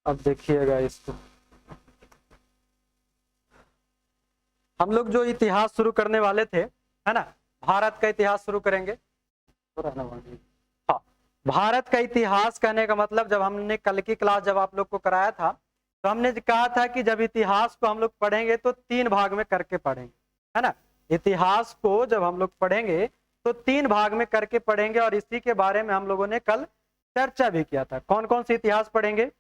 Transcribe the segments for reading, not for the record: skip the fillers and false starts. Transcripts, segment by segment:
अब देखिएगा इसको, हम लोग जो इतिहास शुरू करने वाले थे, है ना, भारत का इतिहास शुरू करेंगे। हाँ, भारत का इतिहास कहने का मतलब, जब हमने कल की क्लास जब आप लोग को कराया था, तो हमने कहा था कि जब इतिहास को हम लोग पढ़ेंगे तो 3 भाग में करके पढ़ेंगे, है ना। इतिहास को जब हम लोग पढ़ेंगे तो 3 भाग में करके पढ़ेंगे, और इसी के बारे में हम लोगों ने कल चर्चा भी किया था। कौन कौन से इतिहास पढ़ेंगे?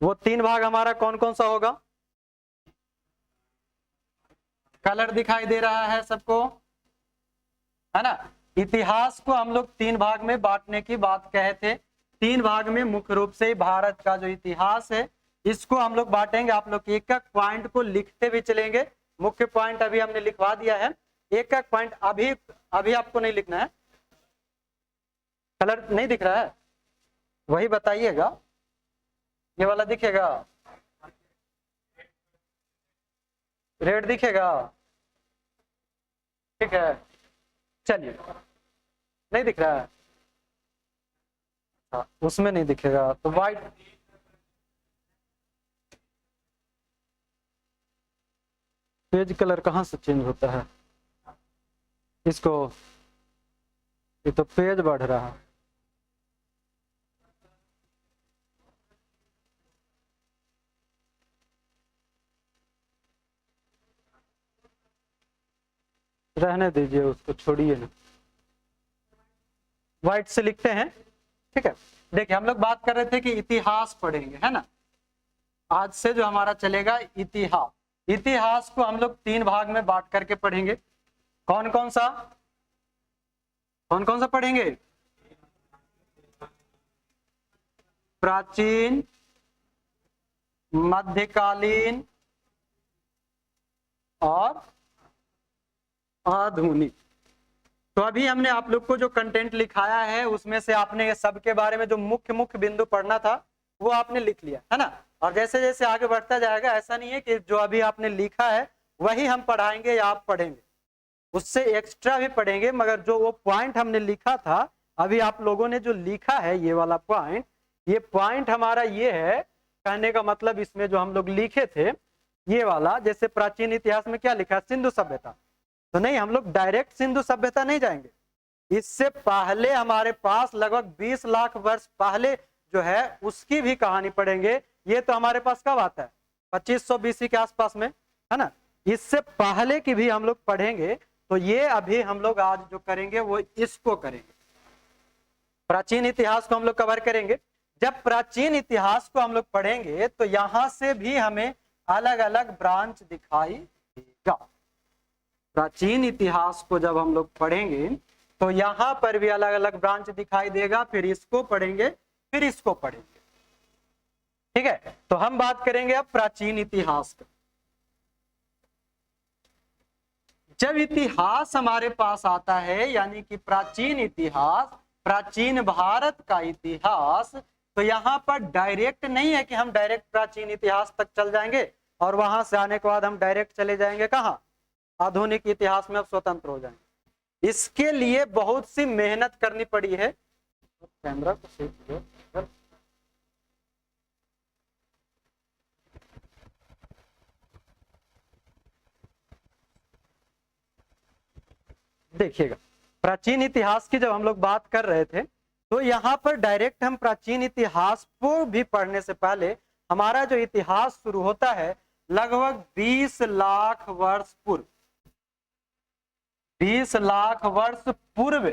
वो 3 भाग हमारा कौन कौन सा होगा? कलर दिखाई दे रहा है सबको, है ना। इतिहास को हम लोग 3 भाग में बांटने की बात कहे थे। 3 भाग में मुख्य रूप से भारत का जो इतिहास है इसको हम लोग बांटेंगे। आप लोग एक एक पॉइंट को लिखते भी चलेंगे। मुख्य पॉइंट अभी हमने लिखवा दिया है, एक एक पॉइंट अभी अभी आपको नहीं लिखना है। कलर नहीं दिख रहा है, वही बताइएगा। ये वाला दिखेगा, रेड दिखेगा, ठीक है। चलिए, नहीं दिख रहा है, हाँ, उसमें नहीं दिखेगा तो व्हाइट। पेज कलर कहाँ से चेंज होता है इसको? ये तो पेज बढ़ रहा है। रहने दीजिए उसको, छोड़िए ना, व्हाइट से लिखते हैं, ठीक है। देखिए, हम लोग बात कर रहे थे कि इतिहास पढ़ेंगे, है ना। आज से जो हमारा चलेगा इतिहास, इतिहास को हम लोग 3 भाग में बांट करके पढ़ेंगे। कौन कौन सा पढ़ेंगे? प्राचीन, मध्यकालीन और आधुनिक। तो अभी हमने आप लोग को जो कंटेंट लिखाया है उसमें से आपने सबके बारे में जो मुख्य मुख्य बिंदु पढ़ना था वो आपने लिख लिया, है ना। और जैसे जैसे आगे बढ़ता जाएगा, ऐसा नहीं है कि जो अभी आपने लिखा है वही हम पढ़ाएंगे या आप पढ़ेंगे, उससे एक्स्ट्रा भी पढ़ेंगे। मगर जो वो पॉइंट हमने लिखा था, अभी आप लोगों ने जो लिखा है ये वाला पॉइंट, ये पॉइंट हमारा ये है। कहने का मतलब इसमें जो हम लोग लिखे थे ये वाला, जैसे प्राचीन इतिहास में क्या लिखा है? सिंधु सभ्यता। तो नहीं, हम लोग डायरेक्ट सिंधु सभ्यता नहीं जाएंगे। इससे पहले हमारे पास लगभग 20 लाख वर्ष पहले जो है उसकी भी कहानी पढ़ेंगे। ये तो हमारे पास कब आता है? 2500 BC के आसपास में, है ना। इससे पहले की भी हम लोग पढ़ेंगे। तो ये अभी हम लोग आज जो करेंगे वो इसको करेंगे, प्राचीन इतिहास को हम लोग कवर करेंगे। जब प्राचीन इतिहास को हम लोग पढ़ेंगे तो यहां से भी हमें अलग अलग ब्रांच दिखाई देगा। प्राचीन इतिहास को जब हम लोग पढ़ेंगे तो यहां पर भी अलग अलग ब्रांच दिखाई देगा। फिर इसको पढ़ेंगे, फिर इसको पढ़ेंगे, ठीक है। तो हम बात करेंगे अब प्राचीन इतिहास की। जब इतिहास हमारे पास आता है, यानी कि प्राचीन इतिहास, प्राचीन भारत का इतिहास, तो यहाँ पर डायरेक्ट नहीं है कि हम डायरेक्ट प्राचीन इतिहास तक चल जाएंगे और वहां से आने के बाद हम डायरेक्ट चले जाएंगे कहाँ? आधुनिक इतिहास में अब स्वतंत्र हो जाएंगे। इसके लिए बहुत सी मेहनत करनी पड़ी है। कैमरा को सेव करो। देखिएगा, प्राचीन इतिहास की जब हम लोग बात कर रहे थे तो यहाँ पर डायरेक्ट हम प्राचीन इतिहास को भी पढ़ने से पहले हमारा जो इतिहास शुरू होता है लगभग 20 लाख वर्ष पूर्व, 20 लाख वर्ष पूर्व,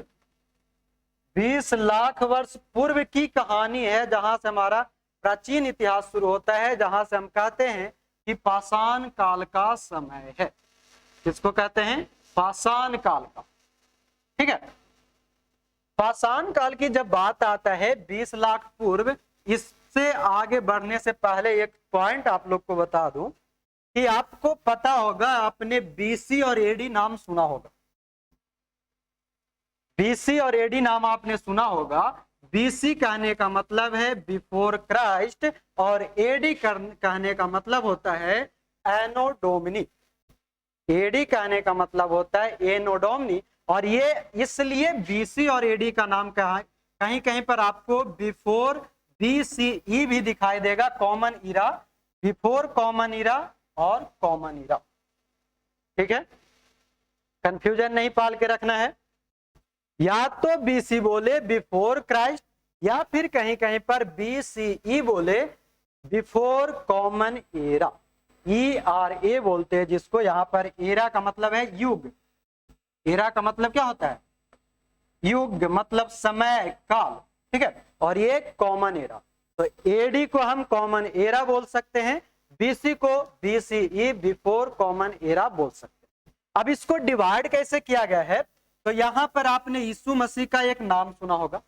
20 लाख वर्ष पूर्व की कहानी है, जहां से हमारा प्राचीन इतिहास शुरू होता है, जहां से हम कहते हैं कि पाषाण काल का समय है। किसको कहते हैं? पाषाण काल का, ठीक है। पाषाण काल की जब बात आता है 20 लाख पूर्व, इससे आगे बढ़ने से पहले एक पॉइंट आप लोग को बता दूं कि आपको पता होगा, आपने बीसी और एडी नाम सुना होगा। बीसी और एडी नाम आपने सुना होगा। बीसी कहने का मतलब है बिफोर क्राइस्ट और एडी कहने का मतलब होता है एनो डोमिनी। एडी कहने का मतलब होता है एनो डोमिनी। और ये इसलिए बीसी और एडी का नाम कहीं कहीं पर आपको बिफोर BCE भी दिखाई देगा, common era, before common era और कॉमन ईरा। ठीक है, कंफ्यूजन नहीं पाल के रखना है। या तो BC बोले बिफोर क्राइस्ट, या फिर कहीं कहीं पर BCE बोले बिफोर कॉमन एरा। ERA बोलते हैं जिसको, यहां पर एरा का मतलब है युग। एरा का मतलब क्या होता है? युग, मतलब समय काल। ठीक है, और ये कॉमन एरा, तो AD को हम कॉमन एरा बोल सकते हैं, BC को BCE बिफोर कॉमन एरा बोल सकते हैं। अब इसको डिवाइड कैसे किया गया है, तो यहां पर आपने यीशु मसीह का एक नाम सुना होगा,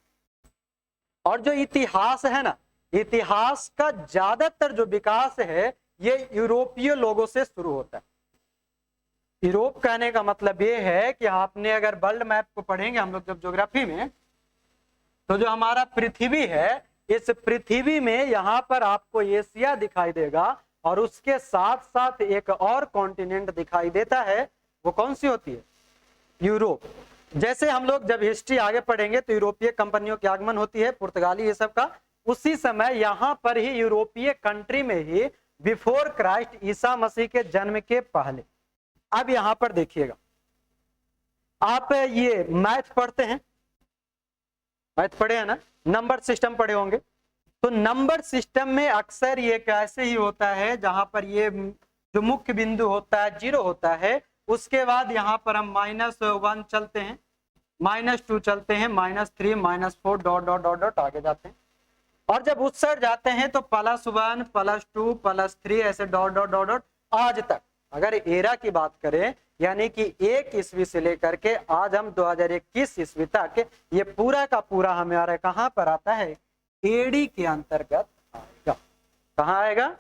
और जो इतिहास है ना, इतिहास का ज्यादातर जो विकास है ये यूरोपीय लोगों से शुरू होता है। यूरोप कहने का मतलब ये है कि आपने अगर वर्ल्ड मैप को पढ़ेंगे हम लोग जब ज्योग्राफी में, तो जो हमारा पृथ्वी है, इस पृथ्वी में यहाँ पर आपको एशिया दिखाई देगा, और उसके साथ साथ एक और कॉन्टिनेंट दिखाई देता है। वो कौन सी होती है? यूरोप। जैसे हम लोग जब हिस्ट्री आगे पढ़ेंगे तो यूरोपीय कंपनियों की आगमन होती है, पुर्तगाली ये सब का, उसी समय यहाँ पर ही यूरोपीय कंट्री में ही बिफोर क्राइस्ट, ईसा मसीह के जन्म के पहले। अब यहां पर देखिएगा, आप ये मैथ पढ़ते हैं, मैथ पढ़े हैं ना, नंबर सिस्टम पढ़े होंगे, तो नंबर सिस्टम में अक्सर ये कैसे ही होता है, जहां पर ये जो मुख्य बिंदु होता है 0 होता है, उसके बाद यहां पर हम -1 चलते हैं, -2 चलते हैं, -3, -4 डॉट डॉट डॉट डॉट आगे जाते हैं, और जब उस साइड जाते हैं तो +1 +2 +3 ऐसे डॉट डॉट डॉट डॉट आज तक। अगर एरा की बात करें, यानी कि 1 ईस्वी से लेकर के आज हम 2021 ईस्वी तक, ये पूरा का पूरा हमारे कहां पर आता है? एडी के अंतर्गत आएगा। कहां आएगा?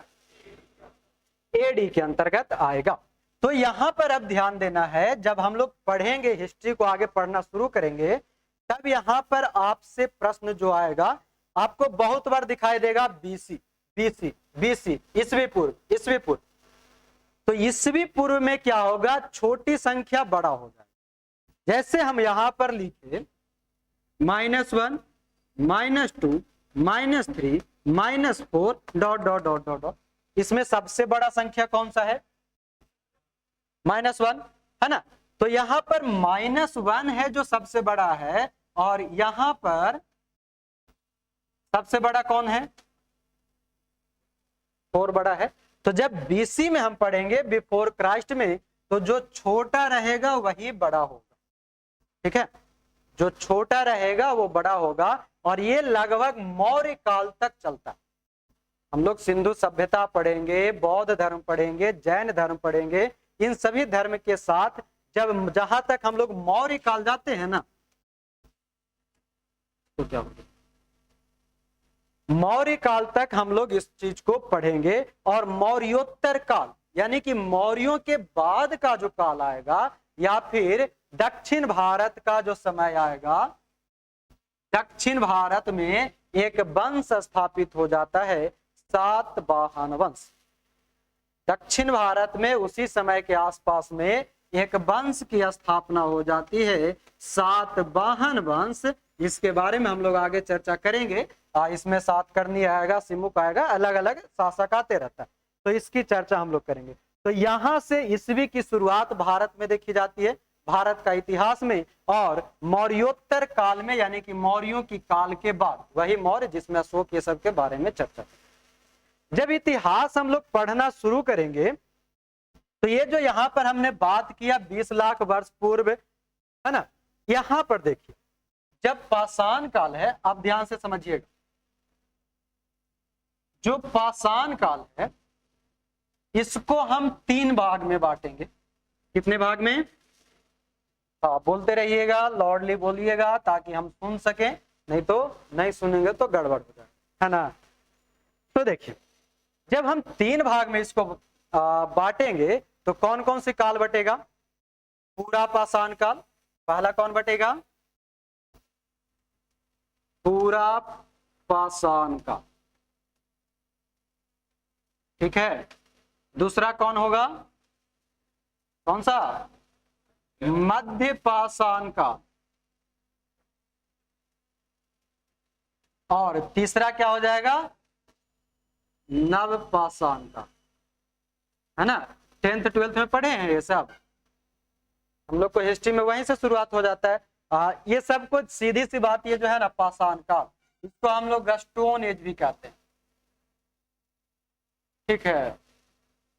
एडी के अंतर्गत आएगा। तो यहां पर अब ध्यान देना है, जब हम लोग पढ़ेंगे, हिस्ट्री को आगे पढ़ना शुरू करेंगे, तब यहां पर आपसे प्रश्न जो आएगा, आपको बहुत बार दिखाई देगा BC BC BC, ईस्वी पूर्व, ईस्वी पूर्व। तो ईस्वी पूर्व में क्या होगा? छोटी संख्या बड़ा हो जाएगा। जैसे हम यहां पर लिखे -1 -2 -3 -4 dot dot dot dot dot, इसमें सबसे बड़ा संख्या कौन सा है? -1 है ना। तो यहां पर -1 है जो सबसे बड़ा है, और यहां पर सबसे बड़ा कौन है? 4 बड़ा है। तो जब BC में हम पढ़ेंगे, बिफोर क्राइस्ट में, तो जो छोटा रहेगा वही बड़ा होगा। ठीक है, जो छोटा रहेगा वो बड़ा होगा, और ये लगभग मौर्य काल तक चलता है। हम लोग सिंधु सभ्यता पढ़ेंगे, बौद्ध धर्म पढ़ेंगे, जैन धर्म पढ़ेंगे, इन सभी धर्म के साथ जब जहां तक हम लोग मौर्य काल जाते हैं ना, तो क्या होगा? मौर्य काल तक हम लोग इस चीज को पढ़ेंगे, और मौर्योत्तर काल, यानी कि मौर्यों के बाद का जो काल आएगा, या फिर दक्षिण भारत का जो समय आएगा, दक्षिण भारत में एक वंश स्थापित हो जाता है, सातवाहन वंश। दक्षिण भारत में उसी समय के आसपास में एक वंश की स्थापना हो जाती है, सातवाहन वंश। इसके बारे में हम लोग आगे चर्चा करेंगे। इसमें सातकर्णी आएगा, सिमुक आएगा, अलग अलग शासक आते रहता है, तो इसकी चर्चा हम लोग करेंगे। तो यहां से ईस्वी की शुरुआत भारत में देखी जाती है, भारत का इतिहास में, और मौर्योत्तर काल में, यानी कि मौर्यों की काल के बाद, वही मौर्य जिसमें अशोक ये सब के बारे में चर्चा। जब इतिहास हम लोग पढ़ना शुरू करेंगे, तो ये जो यहां पर हमने बात किया 20 लाख वर्ष पूर्व, है ना, यहां पर देखिए, जब पाषाण काल है, आप ध्यान से समझिएगा, जो पाषाण काल है, इसको हम 3 भाग में बांटेंगे। कितने भाग में? हाँ, बोलते रहिएगा, लॉर्डली बोलिएगा, ताकि हम सुन सके, नहीं तो नहीं सुनेंगे तो गड़बड़ हो जाए, है ना। तो देखिए, जब हम 3 भाग में इसको बांटेंगे, तो कौन कौन से काल बटेगा? पूरा पाषाण काल, पहला कौन बटेगा? पूरा पाषाण काल, ठीक है। दूसरा कौन होगा? कौन सा? मध्य पाषाण काल। और तीसरा क्या हो जाएगा, नवपाषाण काल, है ना। 10th 12th में पढ़े हैं ये सब, हम लोग को हिस्ट्री में वहीं से शुरुआत हो जाता है। ये सब कुछ सीधी सी बात, ये जो है ना पाषाण काल, इसको हम लोग स्टोन एज भी कहते हैं, ठीक है।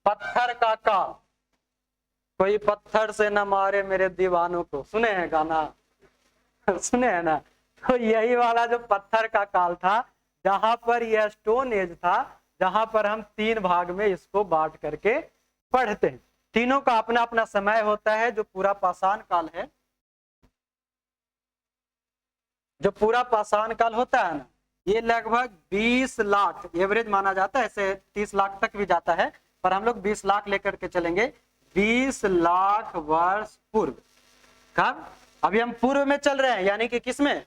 पत्थर का काल, कोई पत्थर से न मारे मेरे दीवानों को, सुने हैं गाना सुने हैं ना। तो यही वाला जो पत्थर का काल था, जहां पर यह स्टोन एज था, जहां पर हम 3 भाग में इसको बांट करके पढ़ते हैं। तीनों का अपना अपना समय होता है। जो पूरा पाषाण काल है, जो पूरा पाषाण काल होता है ना, ये लगभग 20 लाख एवरेज माना जाता है, ऐसे 30 लाख तक भी जाता है, पर हम लोग 20 लाख लेकर के चलेंगे। 20 लाख वर्ष पूर्व। कब? अभी हम पूर्व में चल रहे हैं, यानी कि किसमें,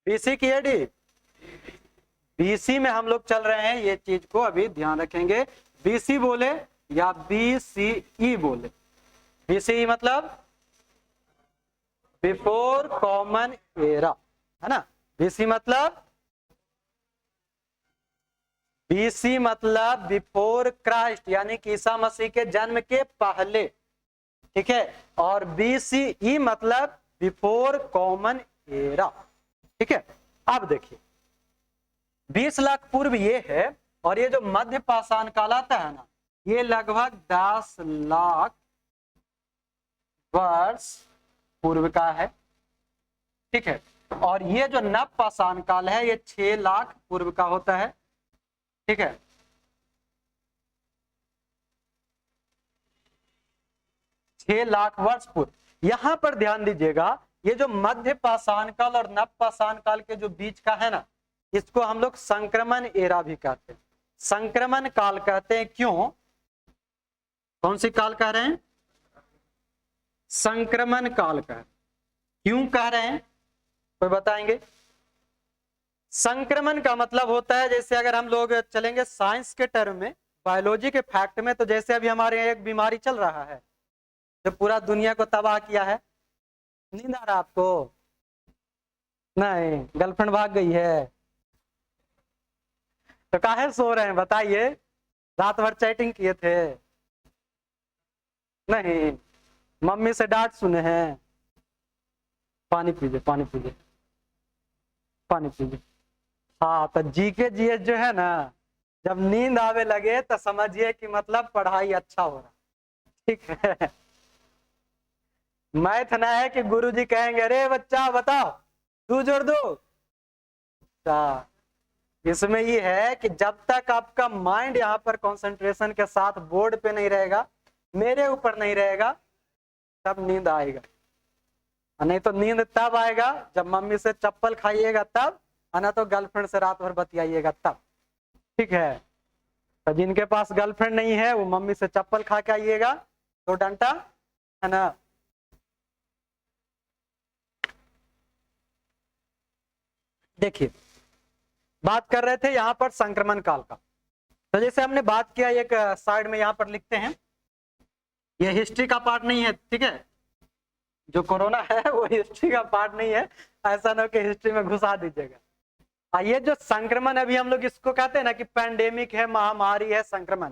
बीसी की एडी, बीसी में हम लोग चल रहे हैं। ये चीज को अभी ध्यान रखेंगे, बीसी बोले या बीसीई बोले। बीसीई मतलब बिफोर कॉमन एरा, है ना। बीसी मतलब, बीसी मतलब बिफोर क्राइस्ट, यानी कि ईसा मसीह के जन्म के पहले, ठीक है। और बीसीई मतलब बिफोर कॉमन एरा, ठीक है। अब देखिए 20 लाख पूर्व ये है, और ये जो मध्य पाषाण काल आता है ना, ये लगभग 10 लाख वर्ष पूर्व का है, ठीक है। और ये जो नव पाषाण काल है, ये 6 लाख पूर्व का होता है, ठीक है। छह लाख वर्ष पूर्व। यहां पर ध्यान दीजिएगा, ये जो मध्य पाषाण काल और नव पाषाण काल के जो बीच का है ना, इसको हम लोग संक्रमण एरा भी कहते हैं। संक्रमण काल कहते हैं, क्यों, कौन सी काल कह रहे हैं, संक्रमण काल कह, क्यों कह रहे हैं, कोई बताएंगे। संक्रमण का मतलब होता है, जैसे अगर हम लोग चलेंगे साइंस के टर्म में, बायोलॉजी के फैक्ट में, तो जैसे अभी हमारे यहाँ एक बीमारी चल रहा है जो पूरा दुनिया को तबाह किया है। नींद आ रहा आपको? नहीं, गर्लफ्रेंड भाग गई है तो काहे सो रहे हैं बताइए, रात भर चैटिंग किए थे? नहीं, मम्मी से डांट सुने हैं? पानी पीजिए, पानी पीजिए, पानी पीजिए। हाँ, तो जीके जीएस जो है ना, जब नींद आवे लगे तो समझिए कि मतलब पढ़ाई अच्छा हो रहा, ठीक है। मैथ ना है कि गुरुजी कहेंगे अरे बच्चा बताओ 2 जोड़ 2। इसमें ये है कि जब तक आपका माइंड यहाँ पर कंसंट्रेशन के साथ बोर्ड पे नहीं रहेगा, मेरे ऊपर नहीं रहेगा, तब नींद आएगा। नहीं तो नींद तब आएगा जब मम्मी से चप्पल खाइएगा तब, ना तो गर्लफ्रेंड से रात भर बतियाइएगा तब, ठीक है। तो जिनके पास गर्लफ्रेंड नहीं है वो मम्मी से चप्पल खा के आइएगा, तो डंटा, है ना। देखिए बात कर रहे थे यहाँ पर संक्रमण काल का। तो जैसे हमने बात किया, एक साइड में यहाँ पर लिखते हैं, ये हिस्ट्री का पार्ट नहीं है, ठीक है। जो कोरोना है वो हिस्ट्री का पार्ट नहीं है, ऐसा ना कि हिस्ट्री में घुसा दीजिएगा। ये जो संक्रमण, अभी हम लोग इसको कहते हैं ना कि पैंडेमिक है, महामारी है, संक्रमण।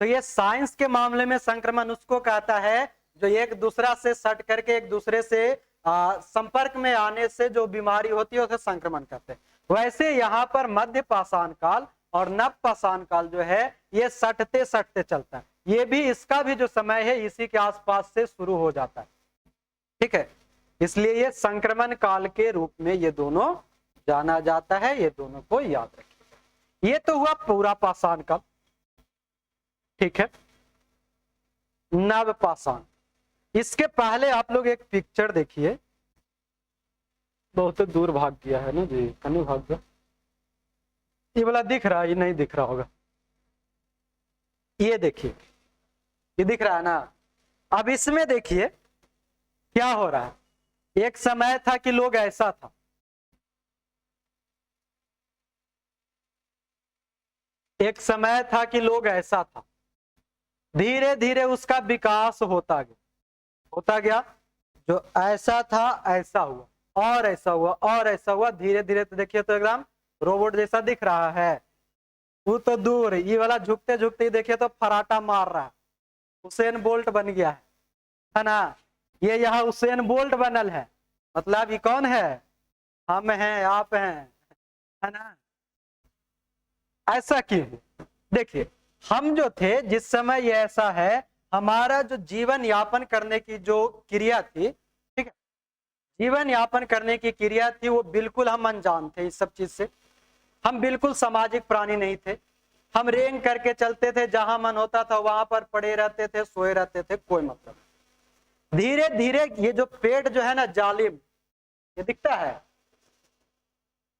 तो ये साइंस के मामले में संक्रमण उसको कहता है जो एक दूसरा से सट करके एक दूसरे से संपर्क में आने से जो बीमारी होती है उसे संक्रमण कहते हैं। वैसे यहाँ पर मध्य पाषाण काल और नव पाषाण काल जो है, ये सटते सटते चलता है। ये भी, इसका भी जो समय है इसी के आसपास से शुरू हो जाता है, ठीक है। इसलिए ये संक्रमण काल के रूप में ये दोनों जाना जाता है, ये दोनों को याद रखिए। ये तो हुआ पूरा पाषाण काल, ठीक है। नव पाषाण, इसके पहले आप लोग एक पिक्चर देखिए, बहुत दूर भाग गया है ना जी, कहीं भाग गया। ये वाला दिख रहा है? ये नहीं दिख रहा होगा, ये देखिए, ये दिख रहा है ना। अब इसमें देखिए क्या हो रहा है। एक समय था कि लोग ऐसा था, एक समय था कि लोग ऐसा था, धीरे धीरे उसका विकास होता गया, होता गया। जो ऐसा था ऐसा हुआ, और ऐसा हुआ, और ऐसा हुआ, धीरे धीरे। तो देखिए तो एकदम रोबोट जैसा दिख रहा है, वो तो दूर, ये वाला झुकते झुकते ही देखिए तो फराटा मार रहा है, हुसैन बोल्ट बन गया है ना। ये यहाँ हुसैन बोल्ट बनल है, मतलब ये कौन है, हम हैं, आप हैं, है ना। ऐसा क्यों? देखिए हम जो थे जिस समय ये ऐसा है, हमारा जो जीवन यापन करने की जो क्रिया थी, ठीक है, जीवन यापन करने की क्रिया थी, वो बिल्कुल हम अनजान थे इस सब चीज से। हम बिल्कुल सामाजिक प्राणी नहीं थे, हम रेंग करके चलते थे, जहां मन होता था वहां पर पड़े रहते थे, सोए रहते थे, कोई मतलब। धीरे धीरे ये जो पेट जो है ना जालिम, ये दिखता है,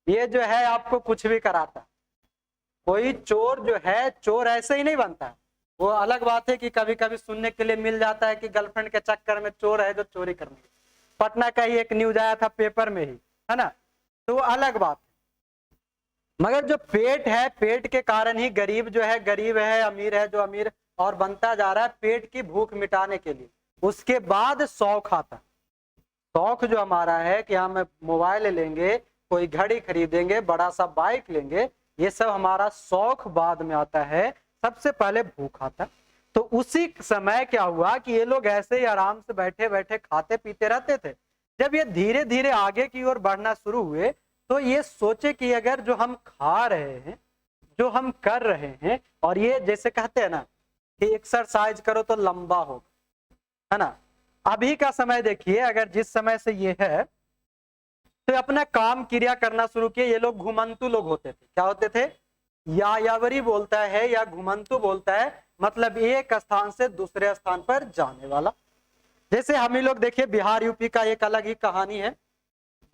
ये जो है आपको कुछ भी कराता। कोई चोर जो है, चोर ऐसे ही नहीं बनता। वो अलग बात है कि कभी कभी सुनने के लिए मिल जाता है कि गर्लफ्रेंड के चक्कर में चोर है जो चोरी करने, पटना का ही एक न्यूज आया था पेपर में ही, है ना, तो वो अलग बात है। मगर जो पेट है, पेट के कारण ही गरीब जो है गरीब है, अमीर है जो अमीर और बनता जा रहा है, पेट की भूख मिटाने के लिए। उसके बाद शौक आता, शौक जो हमारा है कि हम मोबाइल लेंगे, कोई घड़ी खरीदेंगे, बड़ा सा बाइक लेंगे, ये सब हमारा शौक बाद में आता है, सबसे पहले भूख आता। तो उसी समय क्या हुआ कि ये लोग ऐसे ही आराम से बैठे बैठे खाते पीते रहते थे। जब ये धीरे धीरे आगे की ओर बढ़ना शुरू हुए, तो ये सोचे कि अगर जो हम खा रहे हैं, जो हम कर रहे हैं, और ये जैसे कहते हैं ना कि एक्सरसाइज करो तो लंबा होगा, है ना। अभी का समय देखिए, अगर जिस समय से ये है तो अपना काम क्रिया करना शुरू किए। ये लोग घुमंतु लोग होते थे, क्या होते थे, यायावरी बोलता है या घुमंतु बोलता है, मतलब एक स्थान से दूसरे स्थान पर जाने वाला। जैसे हम ही लोग देखिए, बिहार यूपी का एक अलग ही कहानी है।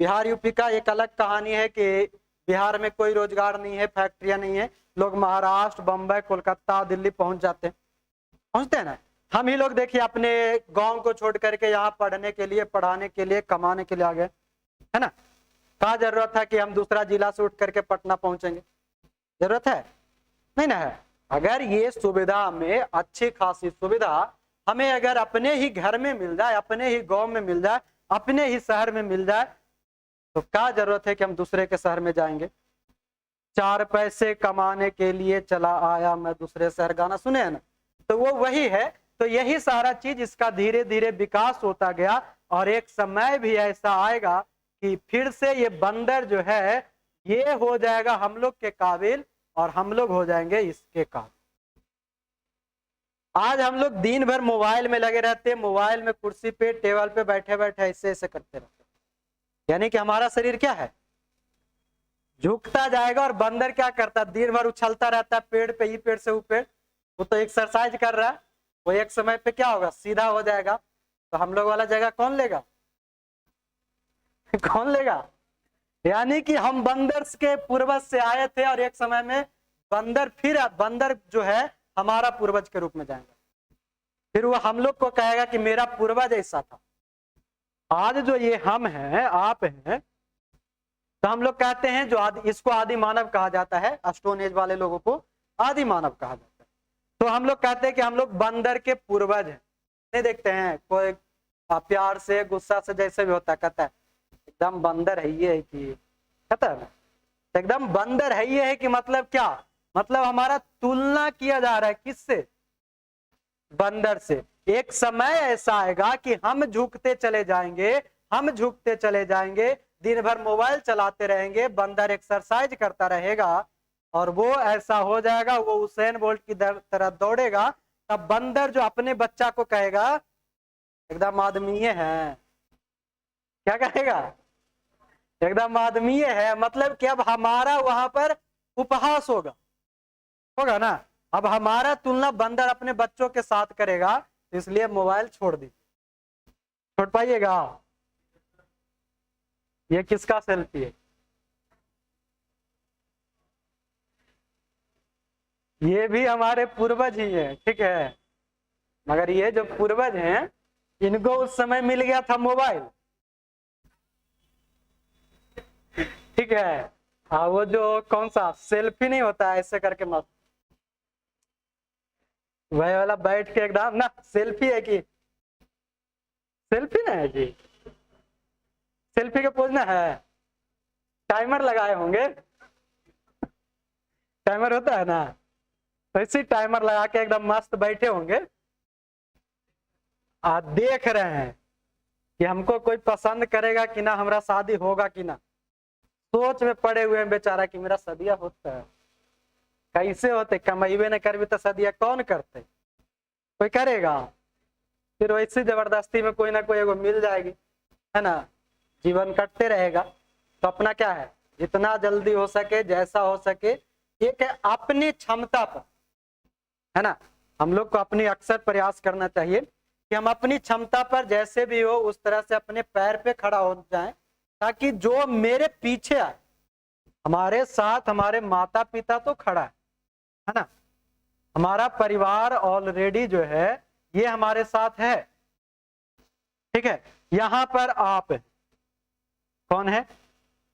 बिहार यूपी का एक अलग कहानी है कि बिहार में कोई रोजगार नहीं है, फैक्ट्रियां नहीं है, लोग महाराष्ट्र, बंबई, कोलकाता, दिल्ली पहुंच जाते हैं, पहुंचते हैं ना। हम ही लोग देखिए अपने गांव को छोड़ करके यहाँ पढ़ने के लिए, पढ़ाने के लिए, कमाने के लिए आ गए, है ना। क्या जरूरत है कि हम दूसरा जिला से उठ करके पटना पहुंचेंगे, जरूरत है नहीं ना है। अगर ये सुविधा में अच्छी खासी सुविधा हमें अगर अपने ही घर में मिल जाए, अपने ही गांव में मिल जाए, अपने ही शहर में मिल जाए, तो क्या जरूरत है कि हम दूसरे के शहर में जाएंगे। 4 पैसे कमाने के लिए चला आया मैं दूसरे शहर, गाना सुने हैं ना, तो वो वही है। तो यही सारा चीज इसका धीरे धीरे विकास होता गया, और एक समय भी ऐसा आएगा कि फिर से ये बंदर जो है ये हो जाएगा हम लोग के काबिल, और हम लोग हो जाएंगे इसके काबिल। आज हम लोग दिन भर मोबाइल में लगे रहते हैं, मोबाइल में कुर्सी पे टेबल पे बैठे बैठे ऐसे ऐसे करते रहते हैं, यानी कि हमारा शरीर क्या है, झुकता जाएगा। और बंदर क्या करता है, दिन भर उछलता रहता है पेड़ पे, ही पेड़ से वो पेड़, वो तो एक्सरसाइज कर रहा है, वो एक समय पे क्या होगा, सीधा हो जाएगा। तो हम लोग वाला जगह कौन लेगा कौन लेगा। यानी कि हम बंदर के पूर्वज से आए थे, और एक समय में बंदर, फिर बंदर जो है हमारा पूर्वज के रूप में जाएगा, फिर वो हम लोग को कहेगा कि मेरा पूर्वज ऐसा था। आज जो ये हम हैं, आप हैं, तो हम लोग कहते हैं जो इसको आदि मानव कहा जाता है, स्टोन एज वाले लोगों को आदि मानव कहा जाता है। तो हम लोग कहते हैं कि हम लोग बंदर के पूर्वज हैं। नहीं देखते हैं कोई प्यार से, गुस्सा से, जैसे भी होता कहता है एकदम बंदर है ये है कि, कहता है ना एकदम बंदर है ये है कि, मतलब क्या, मतलब हमारा तुलना किया जा रहा है किससे, बंदर से। एक समय ऐसा आएगा कि हम झुकते चले जाएंगे, हम झुकते चले जाएंगे, दिन भर मोबाइल चलाते रहेंगे, बंदर एक्सरसाइज करता रहेगा, और वो ऐसा हो जाएगा, वो हुसैन बोल्ट की तरह दौड़ेगा। तब बंदर जो अपने बच्चा को कहेगा एकदम आदमीय है, क्या कहेगा, एकदम आदमीय है, मतलब कि अब हमारा वहां पर उपहास होगा, होगा ना। अब हमारा तुलना बंदर अपने बच्चों के साथ करेगा, इसलिए मोबाइल छोड़ दी, छोड़ पाइएगा। ये किसका सेल्फी है, ये भी हमारे पूर्वज ही है, ठीक है। मगर ये जो पूर्वज हैं, इनको उस समय मिल गया था मोबाइल, ठीक है। हाँ, वो जो कौन सा सेल्फी नहीं होता है ऐसे करके मत, वह वाला बैठ के एकदम ना, सेल्फी है कि सेल्फी ना है जी, सेल्फी के पोज ना है, टाइमर लगाए होंगे, टाइमर होता है ना, तो इसी टाइमर लगा के एकदम मस्त बैठे होंगे, देख रहे हैं कि हमको कोई पसंद करेगा कि ना, हमारा शादी होगा कि ना। सोच में पड़े हुए हैं बेचारा कि मेरा सदिया होता है, कैसे होते, कमाइबे न कर भी तो सदिया कौन करते, कोई करेगा? फिर वैसी जबरदस्ती में कोई ना कोई एगो मिल जाएगी, है ना, जीवन कटते रहेगा। तो अपना क्या है, जितना जल्दी हो सके, जैसा हो सके, एक है अपनी क्षमता पर, है ना, हम लोग को अपनी अक्सर प्रयास करना चाहिए कि हम अपनी क्षमता पर जैसे भी हो उस तरह से अपने पैर पे खड़ा हो जाएं, ताकि जो मेरे पीछे आए, हमारे साथ हमारे माता पिता तो खड़ा है ना, हमारा परिवार ऑलरेडी जो है ये हमारे साथ है, ठीक है। यहां पर आप कौन है,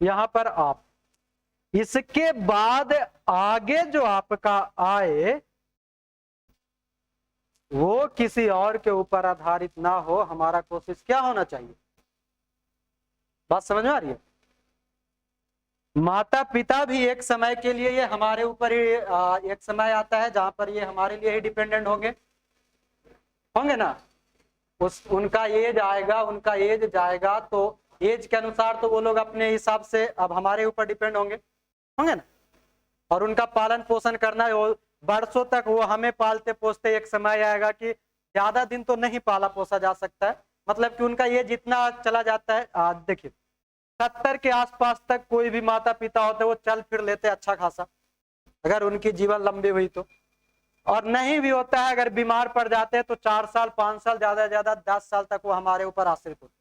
यहां पर आप, इसके बाद आगे जो आपका आए वो किसी और के ऊपर आधारित ना हो, हमारा कोशिश क्या होना चाहिए, बात समझ में आ रही है? माता पिता भी एक समय के लिए ये हमारे ऊपर ही एक समय आता है जहां पर ये हमारे लिए ही डिपेंडेंट होंगे ना, उनका एज आएगा, उनका एज जाएगा, तो एज के अनुसार तो वो लोग अपने हिसाब से अब हमारे ऊपर डिपेंड होंगे ना, और उनका पालन पोषण करना वर्षों तक वो हमें पालते पोसते, एक समय आएगा कि ज्यादा दिन तो नहीं पाला पोसा जा सकता है, मतलब कि उनका ये जितना चला जाता है, देखिए 70 के आसपास तक कोई भी माता पिता होते वो चल फिर लेते अच्छा खासा, अगर उनकी जीवन लंबी हुई तो, और नहीं भी होता है, अगर बीमार पड़ जाते हैं तो 4 साल 5 साल ज्यादा से ज्यादा 10 साल तक वो हमारे ऊपर आश्रित होते।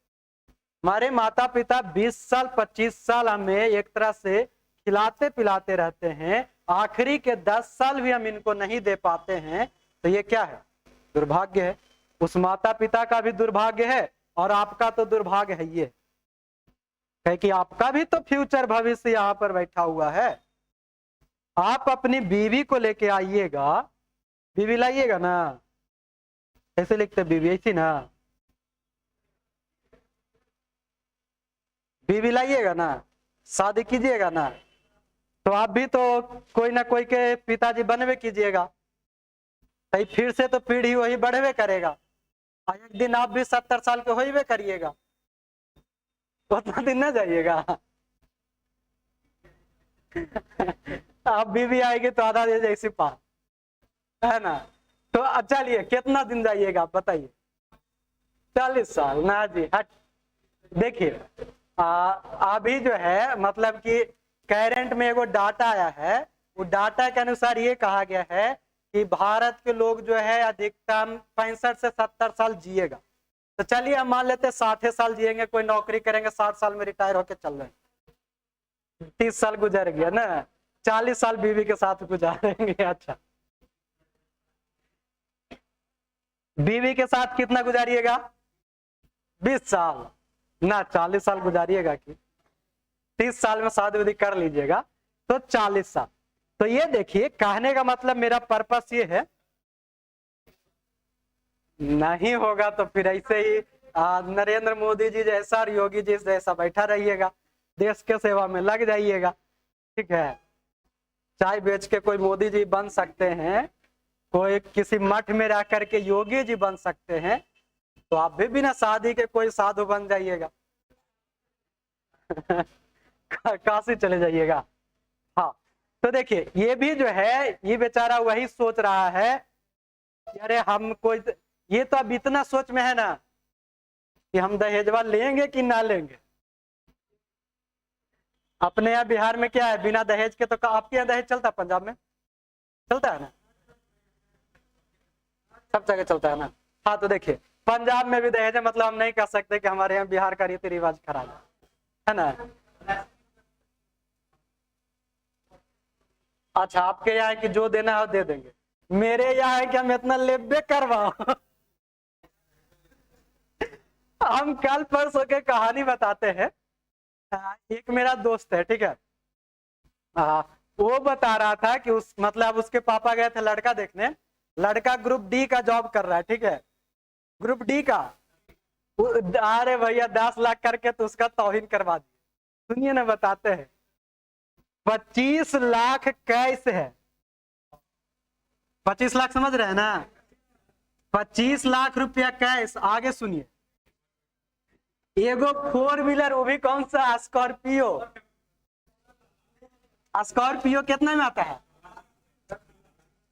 हमारे माता पिता 20 साल 25 साल हमें एक तरह से खिलाते पिलाते रहते हैं, आखिरी के 10 साल भी हम इनको नहीं दे पाते हैं, तो ये क्या है, दुर्भाग्य है। उस माता पिता का भी दुर्भाग्य है और आपका तो दुर्भाग्य है ये, कि आपका भी तो फ्यूचर भविष्य यहाँ पर बैठा हुआ है। आप अपनी बीवी को लेके आइएगा, बीवी लाइएगा ना, कैसे लिखते बीवी, ऐसी ना, बीवी लाइएगा ना, शादी कीजिएगा ना, तो आप भी तो कोई ना कोई के पिताजी बनवे कीजिएगा, कहीं फिर से तो पीढ़ी वही बढ़वे करेगा, एक दिन आप भी 70 साल के होइबे करिएगा, उतना दिन ना जाइएगा। आप बीवी आएगी तो आधा दे जैसी पार, है ना, तो अच्छा लिए कितना दिन जाइएगा आप बताइए, 40 साल ना जी, हट। देखिए अभी जो है मतलब कि करंट में एगो डाटा आया है, वो डाटा के अनुसार ये कहा गया है कि भारत के लोग जो है अधिकतम 65 से 70 साल जिएगा, तो चलिए हम मान लेते 60 साल जिएंगे, कोई नौकरी करेंगे 60 साल में रिटायर होके चल रहे हैं, 30 साल गुजर गया ना, 40 साल बीवी के साथ गुजारेंगे। अच्छा, बीवी के साथ कितना गुजारिएगा, 20 साल ना, 40 साल गुजारिएगा कि 30 साल में शादी वादी कर लीजिएगा, तो 40 साल। तो ये देखिए कहने का मतलब मेरा पर्पस ये है, नहीं होगा तो फिर ऐसे ही नरेंद्र मोदी जी जैसा और योगी जी जैसा बैठा रहिएगा, देश के सेवा में लग जाइएगा, ठीक है। चाय बेच के कोई मोदी जी बन सकते हैं, कोई किसी मठ में रह करके योगी जी बन सकते हैं, तो आप भी बिना शादी के कोई साधु बन जाइएगा। काशी चले जाइएगा। हाँ, तो देखिए ये भी जो है ये बेचारा वही सोच रहा है, अरे हम कोई, ये तो अब इतना सोच में है ना कि हम दहेजवा लेंगे कि ना लेंगे। अपने यहाँ बिहार में क्या है, बिना दहेज के तो आपके यहाँ दहेज चलता है, पंजाब में चलता है ना, सब जगह चलता है ना। हाँ, तो देखिए पंजाब में भी दहेज है, मतलब हम नहीं कह सकते कि हमारे यहाँ बिहार का रीति रिवाज खराब है ना। अच्छा, आपके यहाँ कि जो देना है वो दे देंगे, मेरे यहाँ है कि हम इतना लेबे करवाओ। हम कल परसों के कहानी बताते हैं। एक मेरा दोस्त है, ठीक है, वो बता रहा था कि मतलब उसके पापा गए थे लड़का देखने, लड़का ग्रुप डी का जॉब कर रहा है, ठीक है, ग्रुप डी का, अरे भैया 10 लाख करके तो उसका तौहीन करवा दिया। सुनिए ना, बताते हैं 25 लाख कैश है, 25 लाख समझ रहे हैं ना? 25 लाख रुपया कैश। आगे सुनिए, एगो 4 व्हीलर, वो भी कौन सा? स्कॉर्पियो। स्कॉर्पियो कितना में आता है?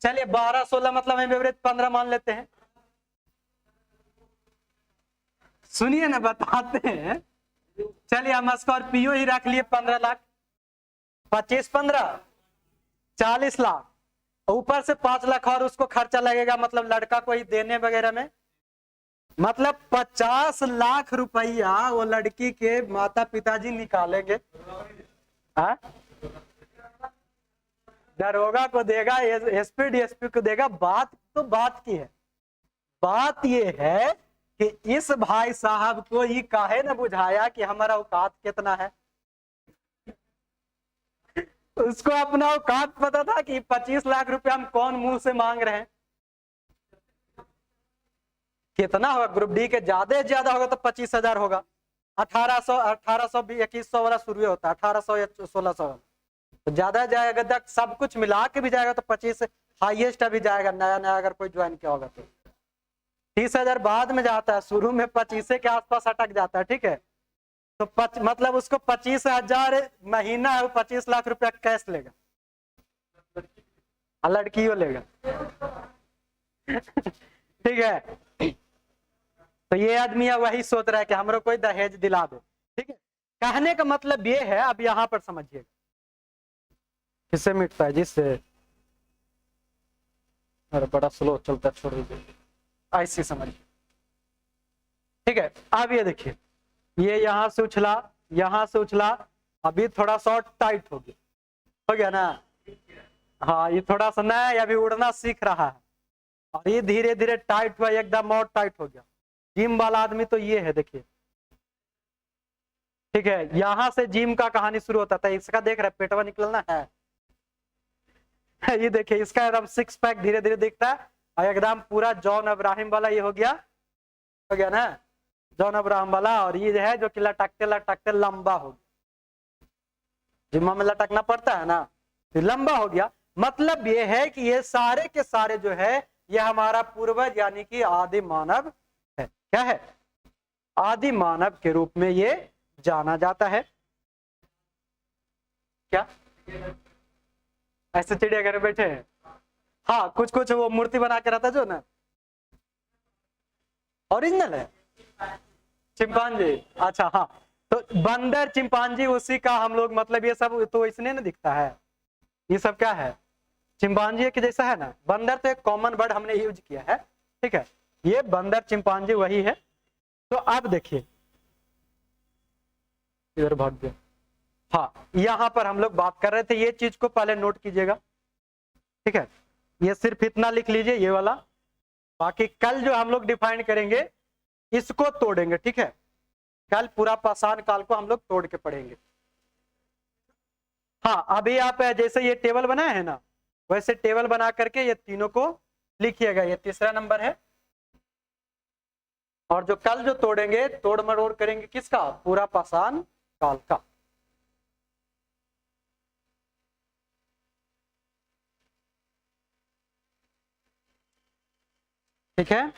चलिए 12-16, मतलब हम एवरेज 15 मान लेते हैं। सुनिए ना, बताते हैं। चलिए हम स्कॉर्पियो ही रख लिए 15 लाख। 25 15 40 लाख, ऊपर से 5 लाख और उसको खर्चा लगेगा, मतलब लड़का को ही देने वगैरह में। मतलब 50 लाख रुपया वो लड़की के माता पिताजी निकालेंगे। हाँ? दरोगा को देगा, एसपी डीएसपी को देगा। बात तो बात की है, बात ये है कि इस भाई साहब को ये काहे न बुझाया कि हमारा औकात कितना है। उसको अपना औकात पता था कि 25 लाख रुपया हम कौन मुंह से मांग रहे हैं। कितना होगा? ग्रुप डी के ज्यादा से ज्यादा होगा तो 25,000 होगा। 1800 2100 वाला शुरू होता है, 1800 या 1600 वाला। तो ज्यादा जाएगा, सब कुछ मिला के भी जाएगा तो 25 हाईएस्ट अभी जाएगा। नया नया अगर कोई ज्वाइन किया होगा तो 30,000 बाद में जाता है, शुरू में 25 के आसपास अटक जाता है। ठीक है, तो मतलब उसको 25,000 महीना है, वो 25 लाख रुपया कैश लेगा, लड़कियों लेगा। ठीक है, तो ये आदमी वही सोच रहा है कि हमरो कोई दहेज दिला दो। ठीक है, कहने का मतलब ये है, अब यहां पर समझिए, किससे मिटता है? जिससे, अरे बड़ा स्लो चलता, छोड़ दीजिए, ऐसे समझिए। ठीक है, अब ये देखिए, ये यहां से उछला, यहां से उछला, अभी थोड़ा शॉर्ट टाइट हो गया ना? हाँ, ये थोड़ा सा नया अभी उड़ना सीख रहा है, और ये धीरे धीरे टाइट हुआ, एकदम और टाइट हो गया। जिम वाला आदमी तो ये है, देखिए। ठीक है, यहां से जिम का कहानी शुरू होता था। इसका देख रहे पेटवा निकलना है। ये देखिए, इसका एकदम 6 पैक धीरे धीरे दिखता है, और एकदम पूरा जॉन अब्राहम वाला ये हो गया ना, जॉन अब्राहम वाला। और ये है जो कि लटकते लटकते लंबा हो गया। जिम्मा में लटकना पड़ता है ना, तो लंबा हो गया। मतलब ये है कि ये सारे के सारे जो है, ये हमारा पूर्वज यानी कि आदि मानव है। क्या है? आदि मानव के रूप में ये जाना जाता है। क्या ऐसे चिड़ियाघर में बैठे हैं? हाँ, कुछ कुछ वो मूर्ति बना के रहता जो ना, ओरिजिनल है चिंपांजी। अच्छा, हाँ, तो बंदर चिंपांजी उसी का हम लोग, मतलब ये सब तो इसने ना दिखता है। ये सब क्या है? चिंपांजी के जैसा है ना। बंदर तो एक कॉमन वर्ड हमने यूज किया है। ठीक है, ये बंदर चिंपांजी वही है। तो अब देखिए, इधर भाग गया। हाँ, यहां पर हम लोग बात कर रहे थे, ये चीज को पहले नोट कीजिएगा। ठीक है, ये सिर्फ इतना लिख लीजिए, ये वाला। बाकी कल जो हम लोग डिफाइन करेंगे, इसको तोड़ेंगे। ठीक है, कल पूरा पाषाण काल को हम लोग तोड़ के पढ़ेंगे। हाँ, अभी आप जैसे ये टेबल बनाए है ना, वैसे टेबल बना करके ये तीनों को लिखिएगा। ये तीसरा नंबर है। और जो कल जो तोड़ेंगे, तोड़ मरोड़ करेंगे किसका? पूरा पाषाण काल का। ठीक है।